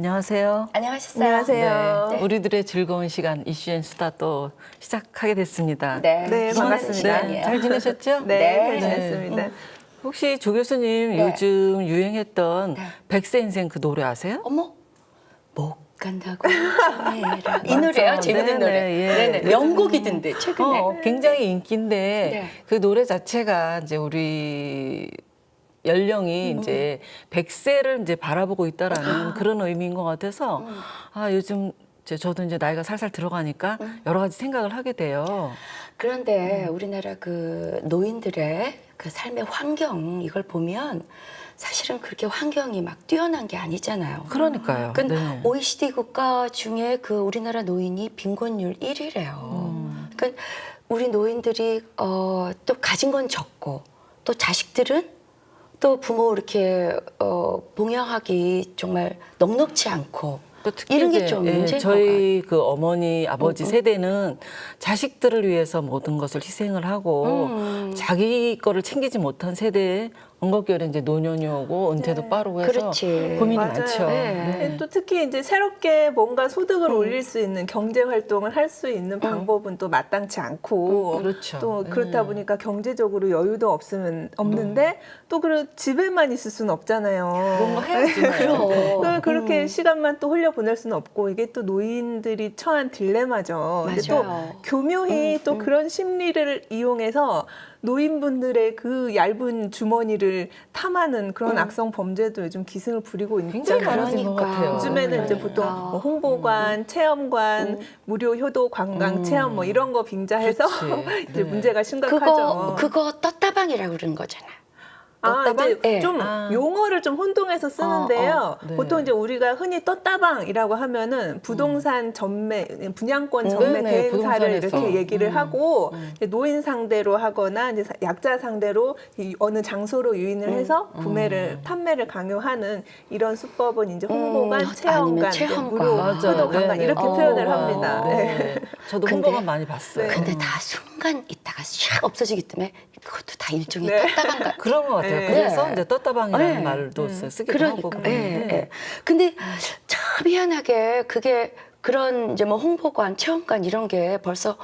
안녕하세요. 안녕하셨어요. 안녕하세요. 네, 우리들의 즐거운 시간 이슈앤수다 또 시작하게 됐습니다. 네, 네, 신나는 반갑습니다. 시간이에요. 잘 지내셨죠? 네, 네. 괜찮습니다. 혹시 조 교수님 네. 요즘 유행했던 네. 백세 인생 그 노래 아세요? 어머, 못 간다고 전해라. 이 노래요? 재밌는 네네, 노래. 예. 네네. 명곡이던데 최근에. 굉장히 인기인데 네. 그 노래 자체가 이제 우리 연령이 이제 100세를 이제 바라보고 있다라는 그런 의미인 것 같아서 요즘 저도 이제 나이가 살살 들어가니까 여러 가지 생각을 하게 돼요. 그런데 우리나라 그 노인들의 그 삶의 환경 이걸 보면 사실은 그렇게 환경이 막 뛰어난 게 아니잖아요. 그러니까요. 그러니까 네. OECD 국가 중에 그 우리나라 노인이 빈곤율 1위래요. 그러니까 우리 노인들이 또 가진 건 적고 또 자식들은 또 부모 이렇게 봉양하기 정말 넉넉치 않고 또 특히 이런 게 이제, 좀 문제인 것 저희 그 어머니 아버지 세대는 자식들을 위해서 모든 것을 희생을 하고 자기 거를 챙기지 못한 세대에 언급결에 이제 노년이 오고 은퇴도 빠르고 해서 그렇지. 고민이 맞아요. 많죠. 네. 또 특히 이제 새롭게 뭔가 소득을 올릴 수 있는 경제 활동을 할 수 있는 방법은 또 마땅치 않고 그렇죠. 또 그렇다 보니까 경제적으로 여유도 없는데 또 집에만 있을 수는 없잖아요. 뭔가 해야지. 그럼. 그렇게 시간만 또 흘려보낼 수는 없고 이게 또 노인들이 처한 딜레마죠. 근데 또 맞아요. 교묘히 또 그런 심리를 이용해서 노인분들의 그 얇은 주머니를 탐하는 그런 악성 범죄도 요즘 기승을 부리고 굉장히 있잖아요. 많아진 것 같아요. 요즘에는 이제 보통 뭐 홍보관, 체험관, 무료 효도 관광 체험 뭐 이런 거 빙자해서 그렇지. 이제 네. 문제가 심각하죠. 그거 떴다방이라고 그러는 거잖아. 이제 네. 좀 용어를 좀 혼동해서 쓰는데요. 네. 보통 이제 우리가 흔히 떴다방이라고 하면은 부동산 전매, 분양권 전매 네, 대행사를 부동산에서. 이렇게 얘기를 하고 이제 노인 상대로 하거나 이제 약자 상대로 어느 장소로 유인을 해서 판매를 강요하는 이런 수법은 이제 홍보관, 아니면 체험관, 체험관. 무료 맞아요. 효도 관광 네네. 이렇게 표현을 홍보관. 합니다. 네. 저도 근데- 홍보관 많이 봤어요. 근데 다 순간 있다가 샥 없어지기 때문에 그것도 다 일종의 네. 떴다방 같 그런 것 같아요. 네. 그래서 네. 이제 떴다방이라는 네. 말도 쓰기도 하고 그러니까. 그러는데 근데 참 희한하게 그게 그런 이제 뭐 홍보관, 체험관 이런 게 벌써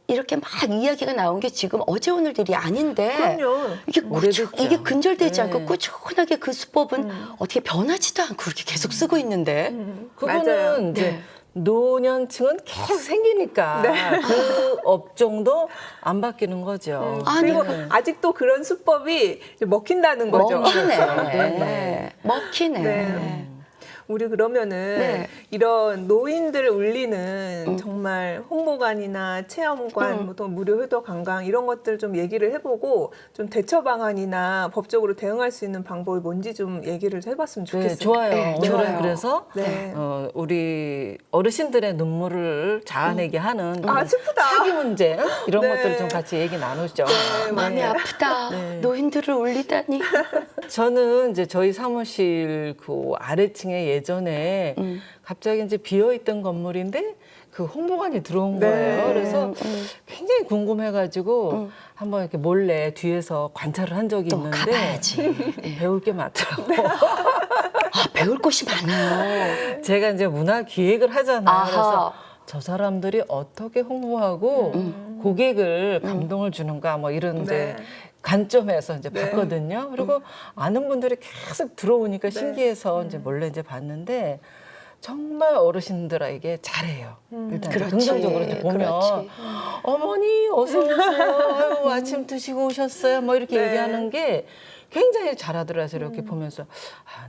이렇게 막 이야기가 나온 게 지금 어제 오늘 일이 아닌데 그럼요. 오래됐죠. 이게 근절되지 네. 않고 꾸준하게 그 수법은 어떻게 변하지도 않고 그렇게 계속 쓰고 있는데 그거는 맞아요. 이제 네. 노년층은 계속 생기니까 그 업종도 안 바뀌는 거죠. 아니, 그리고 아직도 그런 수법이 이제 먹힌다는 거죠. 먹히네. 네. 먹히네. 네. 우리 그러면은 네. 이런 노인들을 울리는 정말 홍보관이나 체험관, 뭐 또 무료 효도 관광 이런 것들 좀 얘기를 해보고 좀 대처 방안이나 법적으로 대응할 수 있는 방법이 뭔지 좀 얘기를 해봤으면 네, 좋겠어요. 좋아요. 네, 오늘은 좋아요. 그래서 네. 우리 어르신들의 눈물을 자아내게 하는 슬프다. 사기 문제 이런 네. 것들을 좀 같이 얘기 나누죠. 마음이 네. 아프다. 노인들을 울리다니. 저는 이제 저희 사무실 그 아래층에 예전에 갑자기 이제 비어있던 건물인데 그 홍보관이 들어온 네. 거예요. 그래서 굉장히 궁금해가지고 한번 이렇게 몰래 뒤에서 관찰을 한 적이 또 있는데 가봐야지. 배울 게 많더라고요. 배울 곳이 많아요. 제가 이제 문화 기획을 하잖아요. 아하. 그래서 저 사람들이 어떻게 홍보하고 고객을 감동을 주는가 뭐 이런데 네. 관점에서 이제 네. 봤거든요. 그리고 아는 분들이 계속 들어오니까 신기해서 이제 몰래 이제 봤는데 정말 어르신들에게 잘해요. 일단 그렇지. 긍정적으로 이제 보면 그렇지. 어머니 어서 오세요. 아유, 아침 드시고 오셨어요. 뭐 이렇게 네. 얘기하는 게 굉장히 잘하더라고요. 이렇게 보면서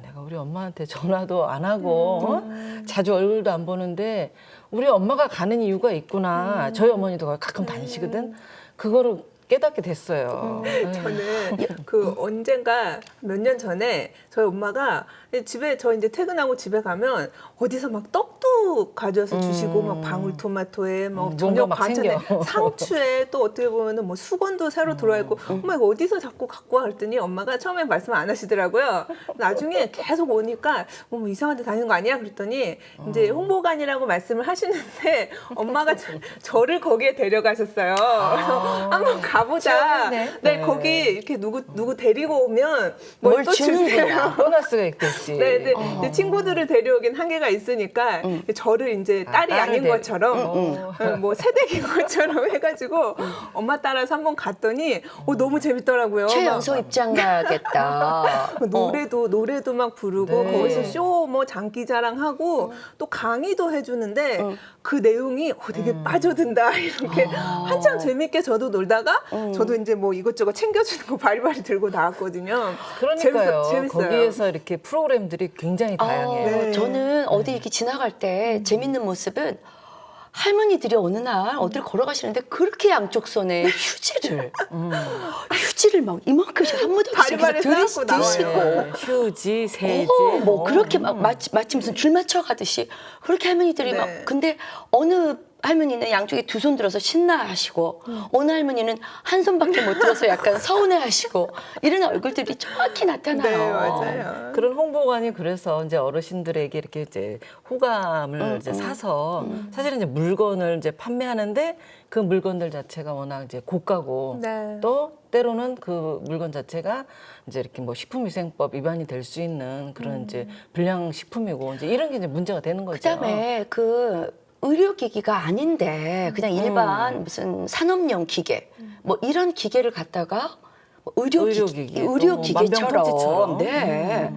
내가 우리 엄마한테 전화도 안 하고 자주 얼굴도 안 보는데 우리 엄마가 가는 이유가 있구나. 저희 어머니도 가끔 다니시거든. 그거를 깨닫게 됐어요. 네. 저는 그 언젠가 몇 년 전에 저희 엄마가 집에 저 이제 퇴근하고 집에 가면 어디서 막 떡도 가져서 주시고 막 방울토마토에 뭐 저녁 막 반찬에 챙겨. 상추에 또 어떻게 보면은 뭐 수건도 새로 들어와 있고 엄마 이거 어디서 자꾸 갖고 와 그랬더니 엄마가 처음에 말씀 안 하시더라고요. 나중에 계속 오니까 뭐 이상한 데 다니는 거 아니야 그랬더니 이제 홍보관이라고 말씀을 하시는데 엄마가 저를 거기에 데려가셨어요. 그래서 한번 가보자. 취업했네. 네, 네. 거기 이렇게 누구 데리고 오면 뭘 또 주는구나. 준대요. 보너스가 있겠지. 네, 네. 이제 친구들을 데려오긴 한계가 있으니까 저를 이제 딸이 딸을 아닌 데리- 것처럼 뭐 새댁인 것처럼 해가지고 엄마 따라서 한번 갔더니 너무 재밌더라고요. 최연소 입장 가야겠다. 막 노래도 막 부르고 네. 거기서 쇼 뭐 장기자랑하고 또 강의도 해주는데 그 내용이 되게 빠져든다 이렇게 한참 재밌게 저도 놀다가 저도 이제 뭐 이것저것 챙겨주는 거 바리바리 들고 나왔거든요. 그러니까요. 재밌어요. 거기에서 이렇게 프로그램들이 굉장히 다양해요. 네. 저는 어디 이렇게 지나갈 때 재밌는 모습은 할머니들이 어느 날 어디를 걸어가시는데 그렇게 양쪽 손에 휴지를 막 이만큼씩 한 무더기씩 다리말에 쌓고 나와요. 드시고 네, 휴지, 세제. 뭐 그렇게 막 마치 무슨 줄 맞춰 가듯이 그렇게 할머니들이 네. 막 근데 어느 할머니는 양쪽에 두 손 들어서 신나하시고 어느 할머니는 한 손밖에 못 들어서 약간 서운해하시고 이런 얼굴들이 정확히 나타나요. 네, 맞아요. 그런 홍보관이 그래서 이제 어르신들에게 이렇게 이제 호감을 이제 사서 사실은 이제 물건을 이제 판매하는데 그 물건들 자체가 워낙 이제 고가고 네. 또 때로는 그 물건 자체가 이제 이렇게 뭐 식품위생법 위반이 될 수 있는 그런 이제 불량식품이고 이제 이런 게 이제 문제가 되는 거죠. 그다음에 그 의료기기가 아닌데 그냥 일반 무슨 산업용 기계 뭐 이런 기계를 갖다가 뭐 의료기기, 의료기계처럼 만병통치처럼. 네.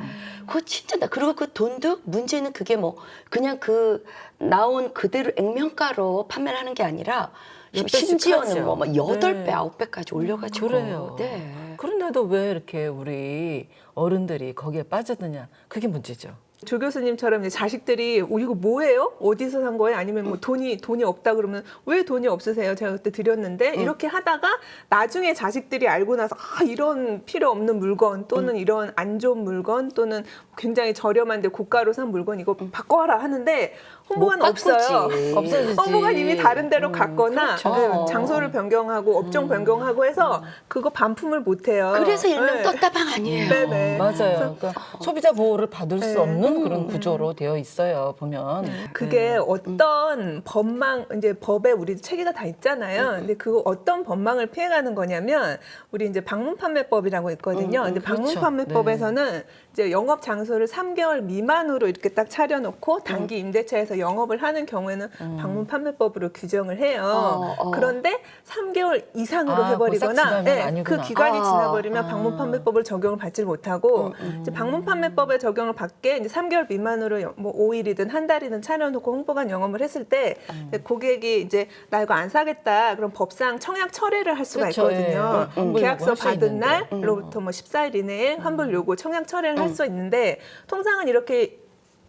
그거 진짜 나 그리고 그 돈도 문제는 그게 뭐 그냥 그 나온 그대로 액면가로 판매를 하는 게 아니라 몇 배씩 심지어는 하죠. 뭐 8배, 네. 9배까지 올려가지고 그래요. 네. 그런데도 왜 이렇게 우리 어른들이 거기에 빠져드냐? 그게 문제죠. 조 교수님처럼 이제 자식들이 이거 뭐예요? 어디서 산 거예요? 아니면 뭐 돈이 없다 그러면 왜 돈이 없으세요? 제가 그때 드렸는데 이렇게 하다가 나중에 자식들이 알고 나서 이런 필요 없는 물건 또는 이런 안 좋은 물건 또는 굉장히 저렴한데 고가로 산 물건 이거 바꿔라 하는데 홍보관 못 없어요. 바꾸지. 없어지지. 홍보관 이미 다른 데로 갔거나 그렇죠. 네, 장소를 변경하고 업종 변경하고 해서 그거 반품을 못 해요. 그래서 일명 네. 떴다방 아니에요. 네네. 맞아요. 그러니까 소비자 보호를 받을 수 네. 없는 그런 구조로 되어 있어요. 보면 그게 네. 어떤 법망 이제 법에 우리 체계가 다 있잖아요. 근데 그 어떤 법망을 피해가는 거냐면 우리 이제 방문판매법이라고 있거든요. 근데 그렇죠. 방문판매법에서는 이제 영업 장소를 3개월 미만으로 이렇게 딱 차려놓고 단기 임대차에서 영업을 하는 경우에는 방문판매법으로 규정을 해요. 그런데 3개월 이상으로 아, 해버리거나 그거 싹 지나면 네, 아니구나. 그 기간이 아. 지나버리면 방문판매법을 적용을 받지 못하고 이제 방문판매법에 적용을 받게 이제 3개월 미만으로 뭐 5일이든 한 달이든 차려놓고 홍보관 영업을 했을 때 이제 고객이 이제 나 이거 안 사겠다 그럼 법상 청약 철회를 할 수가 그렇죠. 있거든요. 예. 환불 계약서 요구할 수 받은 있는데. 날로부터 뭐 14일 이내에 환불 요구 청약 철회를 할 수 있는데 통상은 이렇게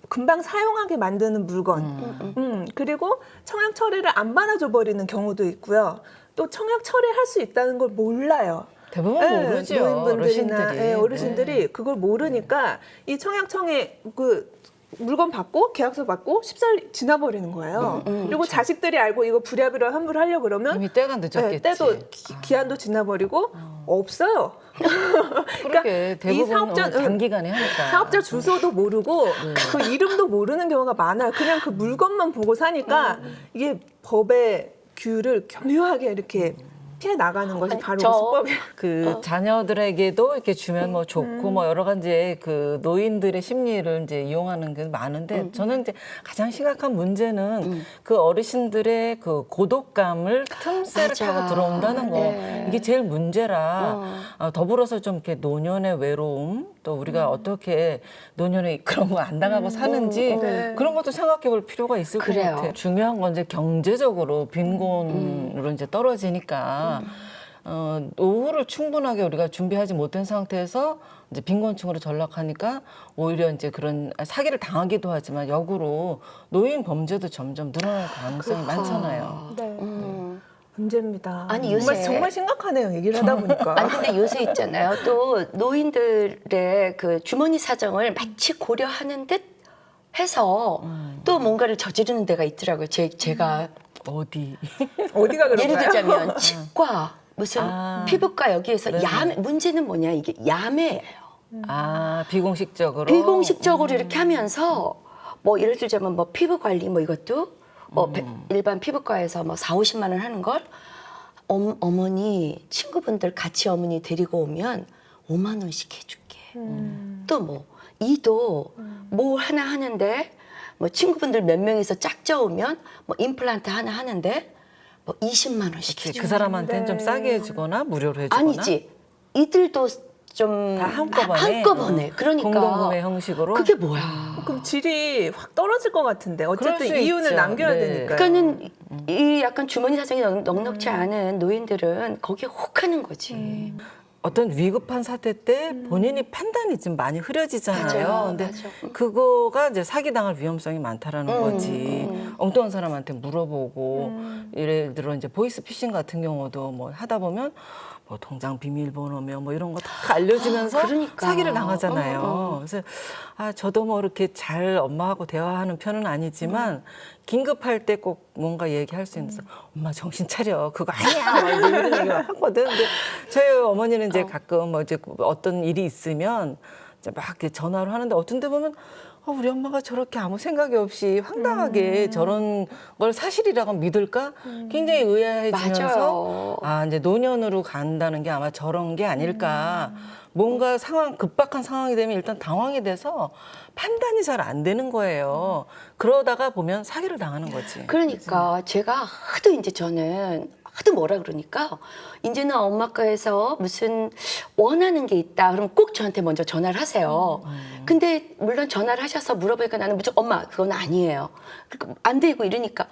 금방 사용하게 만드는 물건 그리고 청약 철회를 안 받아줘 버리는 경우도 있고요. 또 청약 철회할 수 있다는 걸 몰라요. 대부분 네, 모르죠. 노인분들이나 어르신들이. 어르신들이 그걸 모르니까 이 청약청에 그 물건 받고 계약서 받고 14일 지나버리는 거예요. 그리고 자식들이 알고 이거 부랴부랴 환불하려고 그러면 이미 때가 늦었겠지. 네, 때도 기한도 지나버리고 없어요. 그렇게 이 대부분 단기간에 하니까. 사업자 주소도 모르고 그 이름도 모르는 경우가 많아요. 그냥 그 물건만 보고 사니까 이게 법의 규율을 교묘하게 이렇게 피해 나가는 것이 바로 저- 그 수법이에요. 그 자녀들에게도 이렇게 주면 뭐 좋고 뭐 여러 가지 그 노인들의 심리를 이제 이용하는 게 많은데 저는 이제 가장 심각한 문제는 그 어르신들의 그 고독감을 틈새를 맞아. 타고 들어온다는 거 네. 이게 제일 문제라 더불어서 좀 이렇게 노년의 외로움 또 우리가 어떻게 노년에 그런 거 안 당하고 사는지 네. 그런 것도 생각해 볼 필요가 있을 그래요. 것 같아요. 중요한 건 이제 경제적으로 빈곤으로 이제 떨어지니까 노후를 충분하게 우리가 준비하지 못한 상태에서 이제 빈곤층으로 전락하니까 오히려 이제 그런 사기를 당하기도 하지만 역으로 노인 범죄도 점점 늘어날 가능성이 많잖아요. 네. 문제입니다. 아니, 정말 심각하네요. 얘기를 하다 보니까. 아니 근데 요새 있잖아요. 또 노인들의 그 주머니 사정을 마치 고려하는 듯 해서 또 뭔가를 저지르는 데가 있더라고요. 제가 어디? 어디가 그런가요? 예를 들자면 치과 무슨 아. 피부과 여기에서 네네. 야매 문제는 뭐냐 이게 야매예요. 비공식적으로 비공식적으로 이렇게 하면서 뭐 예를 들자면 뭐 피부 관리 뭐 이것도 뭐 일반 피부과에서 뭐 4, 50만 원 하는 걸 어머니 친구분들 같이 어머니 데리고 오면 5만 원씩 해줄게. 또 뭐 이도 뭐 하나 하는데 뭐 친구분들 몇 명이서 짝져 오면 뭐 임플란트 하나 하는데 뭐 20만 원씩 해줄게. 그 사람한테는 좀 네. 싸게 해주거나 무료로 해주거나. 아니지. 이들도 좀 다 한꺼번에. 한꺼번에. 그러니까 공동구매 형식으로. 그게 뭐야? 그럼 질이 확 떨어질 것 같은데 그럴 어쨌든 수 이유는 있죠. 남겨야 네. 되니까. 그러니까는 이 약간 주머니 사정이 넉넉치 않은 노인들은 거기에 혹하는 거지. 어떤 위급한 사태 때 본인이 판단이 좀 많이 흐려지잖아요. 맞아요. 근데 맞아. 그거가 이제 사기당할 위험성이 많다라는 거지. 엉뚱한 사람한테 물어보고 예를 들어 이제 보이스피싱 같은 경우도 뭐 하다 보면 뭐 통장 비밀번호며 뭐 이런 거 다 알려주면서 그러니까. 사기를 당하잖아요. 그래서 저도 뭐 이렇게 잘 엄마하고 대화하는 편은 아니지만 긴급할 때 꼭 뭔가 얘기할 수 있는 엄마 정신 차려 그거 아니야 막 이런 얘기를 하거든. 근데 저희 어머니는 이제 가끔 뭐 이제 어떤 일이 있으면 이제 막 이렇게 전화를 하는데 어떤 데 보면 우리 엄마가 저렇게 아무 생각이 없이 황당하게 저런 걸 사실이라고 믿을까? 굉장히 의아해지면서 맞아요. 아 이제 노년으로 간다는 게 아마 저런 게 아닐까. 뭔가 급박한 상황이 되면 일단 당황이 돼서 판단이 잘 안 되는 거예요. 그러다가 보면 사기를 당하는 거지. 그러니까 제가 하도 이제 저는 하도 뭐라 그러니까 이제는 엄마가에서 무슨 원하는 게 있다 그러면 꼭 저한테 먼저 전화를 하세요. 근데 물론 전화를 하셔서 물어보니까 나는 무조건 엄마 그건 아니에요. 안 되고 이러니까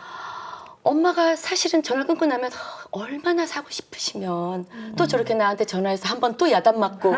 엄마가 사실은 전화 끊고 나면 얼마나 사고 싶으시면 또 저렇게 나한테 전화해서 한 번 또 야단 맞고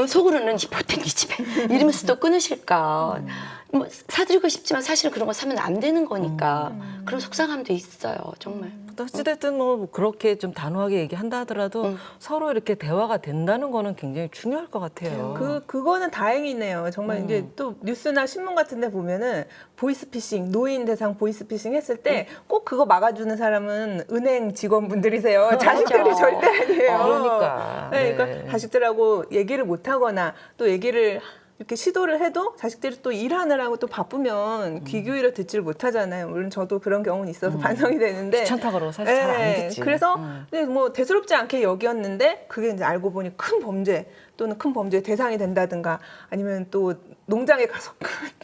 속으로는 보통 이 집에 이러면서 또 끊으실까. 뭐 사드리고 싶지만 사실은 그런 거 사면 안 되는 거니까 그런 속상함도 있어요 정말. 어찌됐든 뭐 그렇게 좀 단호하게 얘기한다 하더라도 서로 이렇게 대화가 된다는 거는 굉장히 중요할 것 같아요. 그거는 다행이네요. 정말 이제 또 뉴스나 신문 같은 데 보면은 보이스피싱, 노인 대상 보이스피싱 했을 때 꼭 그거 막아주는 사람은 은행 직원분들이세요. 자식들이 맞아. 절대 아니에요. 그러니까. 네, 네. 그러니까 자식들하고 얘기를 못 하거나 또 얘기를 이렇게 시도를 해도 자식들이 또 일하느라고 또 바쁘면 귀 기울여 듣지를 못하잖아요. 물론 저도 그런 경우는 있어서 반성이 되는데 귀찮다 그러고 사실 잘 안 듣지. 그래서 근데 뭐 대수롭지 않게 여겼는데 그게 이제 알고 보니 큰 범죄 또는 큰 범죄의 대상이 된다든가 아니면 또 농장에 가서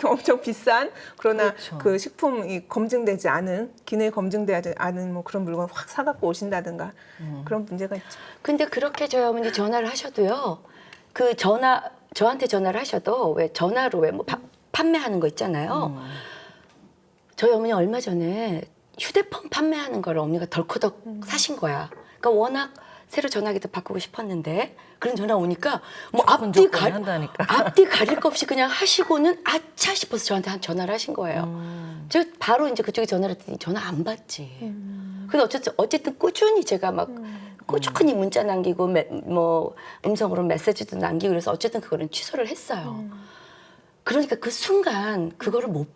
엄청 비싼 그러나 그렇죠. 그 식품이 검증되지 않은 기능이 검증되지 않은 뭐 그런 물건 확 사갖고 오신다든가 그런 문제가 있죠. 근데 그렇게 저희 어머니 전화를 하셔도요. 그 저한테 전화를 하셔도 왜 전화로 왜 뭐 판매하는 거 있잖아요. 저희 어머니 얼마 전에 휴대폰 판매하는 거를 어머니가 덜커덕 사신 거야. 그러니까 워낙 새로 전화기도 바꾸고 싶었는데 그런 전화 오니까 뭐 조건이 한다니까. 앞뒤 가릴 거 없이 그냥 하시고는 아차 싶어서 저한테 한 전화를 하신 거예요. 제가 바로 이제 그쪽에 전화를 했더니 전화 안 받지. 근데 어쨌든 꾸준히 제가 막 꾸준히 문자 남기고 뭐 음성으로 메시지도 남기고 그래서 어쨌든 그거는 취소를 했어요. 그러니까 그 순간 그거를 못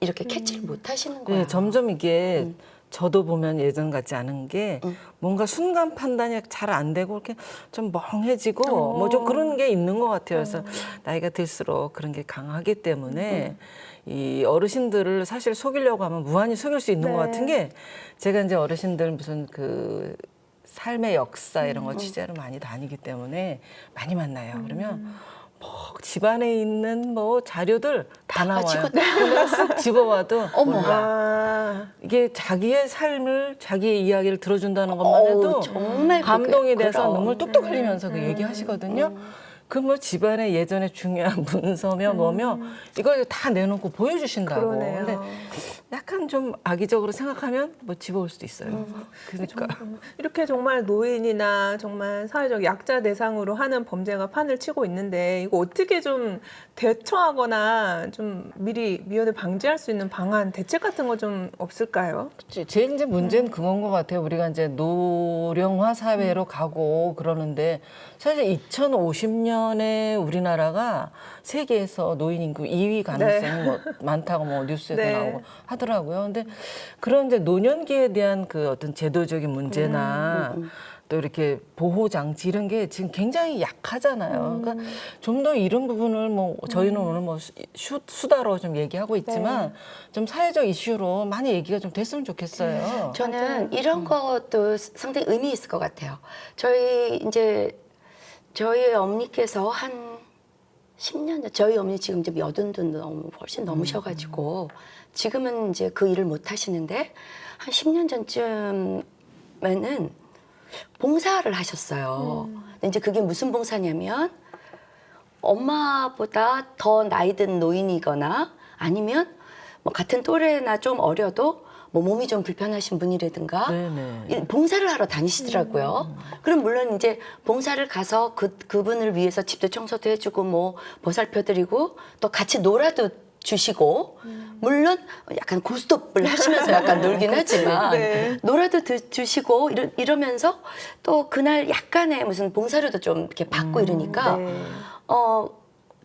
이렇게 캐치를 못 하시는 거야. 네, 점점 이게 저도 보면 예전 같지 않은 게 뭔가 순간 판단이 잘 안 되고 이렇게 좀 멍해지고 뭐 좀 그런 게 있는 것 같아요. 그래서 나이가 들수록 그런 게 강하기 때문에 이 어르신들을 사실 속이려고 하면 무한히 속일 수 있는 것 같은 게 제가 이제 어르신들 무슨 그 삶의 역사 이런 거 취재를 많이 다니기 때문에 많이 만나요. 그러면 뭐 집안에 있는 뭐 자료들 다 나와요. 가지고 내가 쓱 집어와도 어머. 몰라. 이게 자기의 삶을 자기의 이야기를 들어준다는 것만 해도 어우, 정말 감동이 돼서 그럼. 눈물 뚝뚝 흘리면서 그 얘기하시거든요. 그 뭐 집안의 예전에 중요한 문서며 뭐며 이걸 다 내놓고 보여주신다고. 그러네요. 근데 약간 좀 악의적으로 생각하면 뭐 집어올 수도 있어요. 그러니까. 이렇게 정말 노인이나 정말 사회적 약자 대상으로 하는 범죄가 판을 치고 있는데 이거 어떻게 좀 대처하거나 좀 미리 미연을 방지할 수 있는 방안, 대책 같은 거 좀 없을까요? 제일 이제 문제는 그건 것 같아요. 우리가 이제 노령화 사회로 가고 그러는데 사실 2050년에 우리나라가 세계에서 노인 인구 2위 가능성이 뭐 많다고 뭐 뉴스에도 네. 나오고 하더라고요. 근데 그런 이제 노년기에 대한 그 어떤 제도적인 문제나 또 이렇게 보호 장치 이런 게 지금 굉장히 약하잖아요. 그러니까 좀 더 이런 부분을 뭐 저희는 오늘 뭐 수다로 좀 얘기하고 있지만 좀 사회적 이슈로 많이 얘기가 좀 됐으면 좋겠어요. 저는 이런 것도 상당히 의미 있을 것 같아요. 저희 어머니께서 한 10년 전, 저희 어머니 지금 이제 80도 너무 훨씬 넘으셔가지고 지금은 이제 그 일을 못 하시는데 한 10년 전쯤에는 봉사를 하셨어요. 근데 이제 그게 무슨 봉사냐면 엄마보다 더 나이 든 노인이거나 아니면 뭐 같은 또래나 좀 어려도 뭐 몸이 좀 불편하신 분이라든가 네네. 봉사를 하러 다니시더라고요. 그럼 물론 이제 봉사를 가서 그분을 위해서 집도 청소도 해주고 뭐 보살펴드리고 또 같이 놀아도 주시고 물론 약간 고스톱을 하시면서 약간 놀긴 하지만 네. 놀아도 주시고 이러면서 또 그날 약간의 무슨 봉사료도 좀 이렇게 받고 이러니까 네.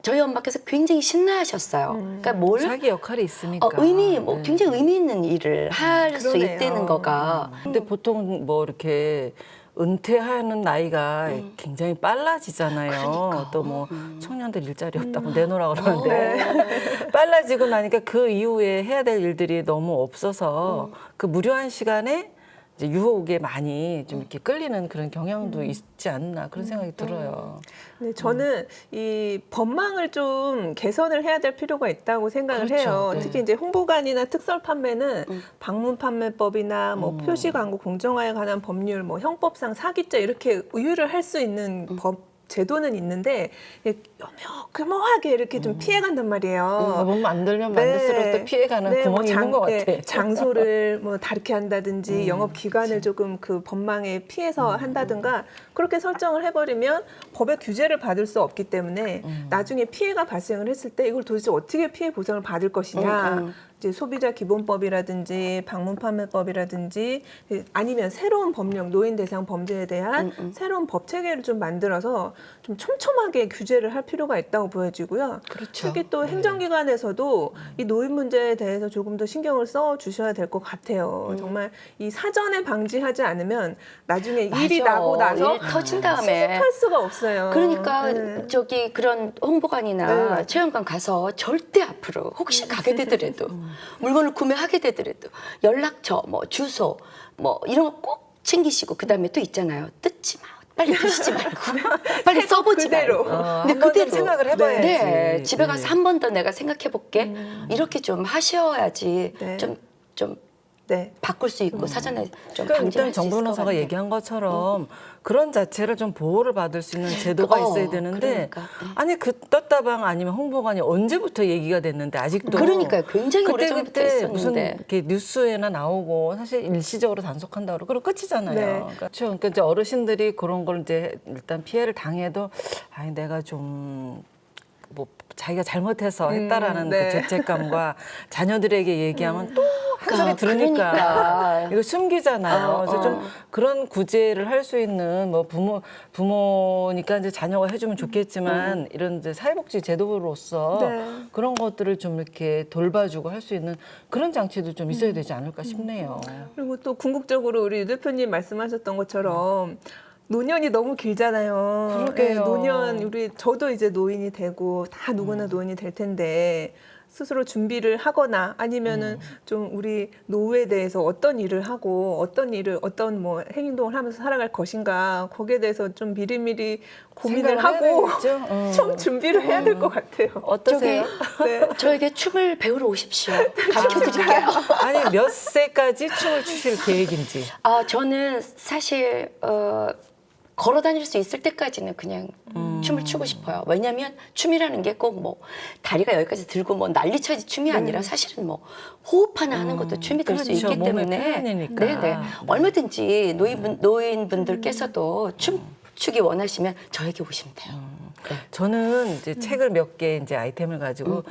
저희 엄마께서 굉장히 신나하셨어요. 그러니까 뭘 자기 역할이 있으니까. 네. 굉장히 의미 있는 일을 할 수 그러네요. 있다는 거가 근데 보통 뭐 이렇게 은퇴하는 나이가 굉장히 빨라지잖아요. 그러니까. 또 뭐 청년들 일자리 없다고 내놓으라 그러는데 빨라지고 나니까 그 이후에 해야 될 일들이 너무 없어서 그 무료한 시간에 이제 유혹에 많이 좀 이렇게 끌리는 그런 경향도 있지 않나 그런 생각이 들어요. 네, 저는 이 법망을 좀 개선을 해야 될 필요가 있다고 생각을 그렇죠. 해요. 네. 특히 이제 홍보관이나 특설 판매는 방문 판매법이나 뭐 표시 광고 공정화에 관한 법률, 뭐 형법상 사기죄 이렇게 의율을 할 수 있는 법 제도는 있는데 교묘하게 이렇게 좀 피해간단 말이에요. 몸 만들면 만들수록 또 피해가는 구멍이 있는 것 같아. 장소를 뭐 다르게 한다든지 영업 기간을 조금 그 법망에 피해서 한다든가 그렇게 설정을 해버리면 법의 규제를 받을 수 없기 때문에 나중에 피해가 발생을 했을 때 이걸 도대체 어떻게 피해 보상을 받을 것이냐. 이제 소비자 기본법이라든지 방문 판매법이라든지 아니면 새로운 법령 노인 대상 범죄에 대한 새로운 법 체계를 좀 만들어서 좀 촘촘하게 규제를 할 필요가 있다고 보여지고요. 그렇죠. 특히 또 행정기관에서도 이 노인 문제에 대해서 조금 더 신경을 써 주셔야 될 것 같아요. 정말 이 사전에 방지하지 않으면 나중에 일이 맞아. 나고 나서 일 터진 다음에 수습할 수가 없어요. 그러니까 네. 저기 그런 홍보관이나 네. 체험관 가서 절대 앞으로 혹시 가게 되더라도 물건을 구매하게 되더라도 연락처, 뭐 주소, 뭐 이런 거 꼭 챙기시고 그 다음에 또 있잖아요. 뜯지 마. 빨리 드시지 말고 빨리 써보지 그대로. 말고. 근데 그대로 생각을 해봐야지. 네, 집에 가서 한 번 더 내가 생각해 볼게. 이렇게 좀 하셔야지 네. 좀 네. 바꿀 수 있고 사전에 좀 그러니까 방지할 일단 수 있을 정 것 변호사가 같아요. 얘기한 것처럼 그런 자체를 좀 보호를 받을 수 있는 제도가 있어야 되는데 그러니까. 아니 그 떴다방 아니면 홍보관이 언제부터 얘기가 됐는데 아직도 그러니까요. 굉장히 오래전부터 그때 무슨 있었는데. 이렇게 뉴스에나 나오고 사실 일시적으로 단속한다 그러고 끝이잖아요. 네. 그렇죠. 그러니까 이제 어르신들이 그런 걸 이제 일단 피해를 당해도 아니 내가 좀 뭐 자기가 잘못해서 했다라는 네. 그 죄책감과 자녀들에게 얘기하면 또 한 소리 들으니까 그러니까. 이거 숨기잖아요. 그래서 좀 그런 구제를 할 수 있는 뭐 부모니까 이제 자녀가 해주면 좋겠지만 이런 이제 사회복지 제도로서 네. 그런 것들을 좀 이렇게 돌봐주고 할 수 있는 그런 장치도 좀 있어야 되지 않을까 싶네요. 그리고 또 궁극적으로 우리 유 대표님 말씀하셨던 것처럼 노년이 너무 길잖아요. 그러게요. 네, 노년 저도 이제 노인이 되고 다 누구나 노인이 될 텐데 스스로 준비를 하거나 아니면은 좀 우리 노후에 대해서 어떤 일을 하고 어떤 뭐 행동을 하면서 살아갈 것인가 거기에 대해서 좀 미리미리 고민을 생각을 해야 하고 되겠죠? 좀 준비를 해야 될 것 같아요. 어떠세요? 네. 저에게 춤을 배우러 오십시오. 가르쳐 드릴게요. 아니 몇 세까지 춤을 추실 계획인지. 저는 사실 걸어 다닐 수 있을 때까지는 그냥 춤을 추고 싶어요. 왜냐하면 춤이라는 게 꼭 뭐 다리가 여기까지 들고 뭐 난리쳐지 춤이 아니라 사실은 뭐 호흡 하나 하는 것도 춤이 될 수 그렇죠. 있기 몸의 때문에 표현이니까. 네네. 얼마든지 노인분들께서도 춤 추기 원하시면 저에게 오시면 돼요. 네. 저는 이제 책을 몇 개 이제 아이템을 가지고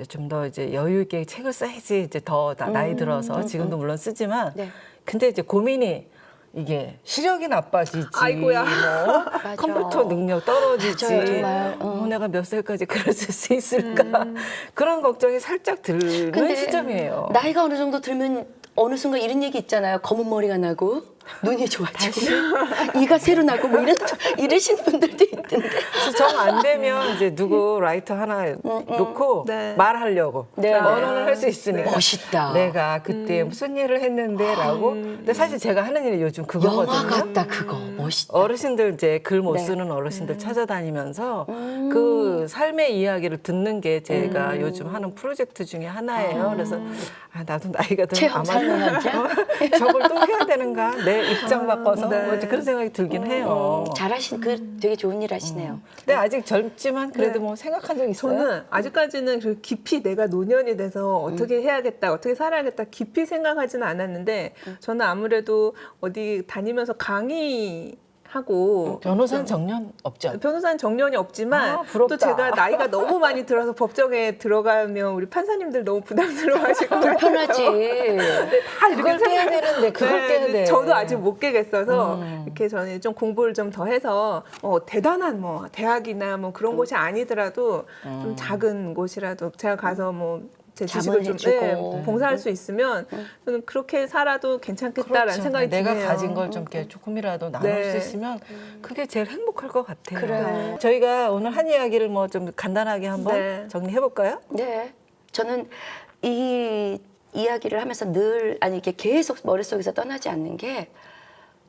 좀 더 이제 여유 있게 책을 써야지 이제 더 나이 들어서 지금도 물론 쓰지만 네. 근데 이제 고민이 이게 시력이 나빠지지, 아이고야. 뭐 맞아. 컴퓨터 능력 떨어지지, 맞아요, 정말. 뭐 내가 몇 살까지 글을 쓸 수 있을까 그런 걱정이 살짝 드는 시점이에요. 나이가 어느 정도 들면 어느 순간 이런 얘기 있잖아요. 검은 머리가 나고 눈이 좋아지고 이가 새로 나고 뭐 이러신 분들도 있던데. 그래서 정 안 되면 이제 누구 라이터 하나 놓고 네. 말하려고 네. 언어를 할 수 있으니까. 멋있다. 내가 그때 무슨 일을 했는데라고. 근데 사실 제가 하는 일이 요즘 영화 그거거든요. 같다 그거. 멋있다. 어르신들 이제 글 못 네. 쓰는 어르신들 찾아다니면서 그 삶의 이야기를 듣는 게 제가 요즘 하는 프로젝트 중에 하나예요. 그래서 아, 나도 나이가 들면 체험 아마 삶의 현장? 저걸 또 해야 되는가? 내 입장 바꿔서 네. 뭐 이제 그런 생각이 들긴 해요. 잘하신 그 되게 좋은 일 하시네요. 근데 아직 젊지만 그래도 네. 뭐 생각한 적 있어요? 저는 아직까지는 그 깊이 내가 노년이 돼서 어떻게 해야겠다, 어떻게 살아야겠다 깊이 생각하지는 않았는데 저는 아무래도 어디 다니면서 강의하고 변호사는 정년 없죠? 변호사는 정년이 없지만 아, 부럽다. 또 제가 나이가 너무 많이 들어서 법정에 들어가면 우리 판사님들 너무 부담스러워하실 것 같아요. 편하지. 다 이렇게 그걸 깨야 되는데 그걸 깨야 돼. 저도 아직 못 깨겠어서 이렇게 저는 좀 공부를 좀 더 해서 대단한 뭐 대학이나 뭐 그런 곳이 아니더라도 좀 작은 곳이라도 제가 가서 뭐 제 지식을 좀 자문해주고. 봉사할 수 있으면 저는 그렇게 살아도 괜찮겠다라는 그렇죠. 생각이 내가 드네요. 가진 걸 좀 이렇게 조금이라도 나눌 네. 수 있으면 그게 제일 행복할 것 같아요. 그래요. 저희가 오늘 한 이야기를 뭐 좀 간단하게 한번 네. 정리해 볼까요? 네. 저는 이 이야기를 하면서 늘 아니 이게 계속 머릿속에서 떠나지 않는 게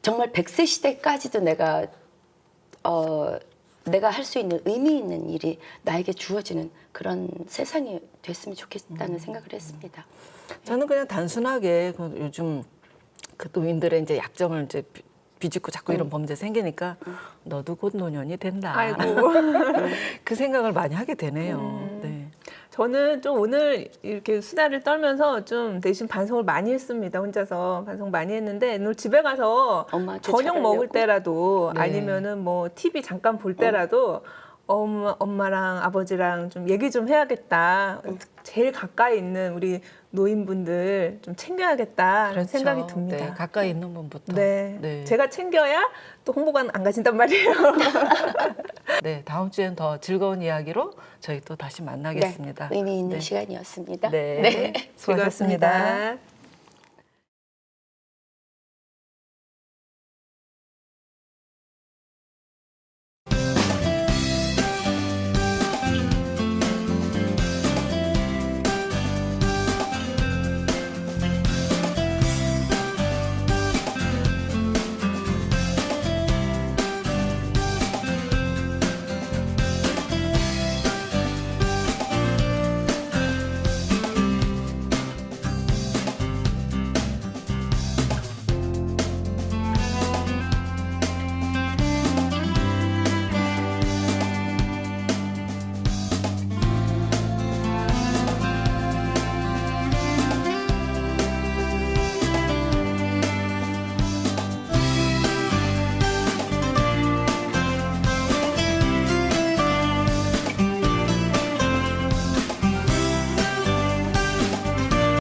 정말 100세 시대까지도 내가 할 수 있는 의미 있는 일이 나에게 주어지는 그런 세상이 됐으면 좋겠다는 생각을 했습니다. 저는 그냥 단순하게 그 요즘 그 노인들의 이제 약점을 이제 비집고 자꾸 이런 범죄 생기니까 너도 곧 노년이 된다. 아이고. 그 생각을 많이 하게 되네요. 네. 저는 좀 오늘 이렇게 수다를 떨면서 좀 대신 반성을 많이 했습니다. 혼자서 반성 많이 했는데 오늘 집에 가서 엄마한테 저녁 먹을 잘하려고? 때라도 네. 아니면은 뭐 TV 잠깐 볼 때라도 엄마랑 아버지랑 좀 얘기 좀 해야겠다. 제일 가까이 있는 우리 노인분들 좀 챙겨야겠다라는 생각이 듭니다. 네, 가까이 있는 분부터. 네. 네. 제가 챙겨야 또 홍보관 안 가신단 말이에요. 네, 다음 주엔 더 즐거운 이야기로 저희 또 다시 만나겠습니다. 네, 의미 있는 네. 시간이었습니다. 네. 수고하셨습니다. 즐거웠습니다.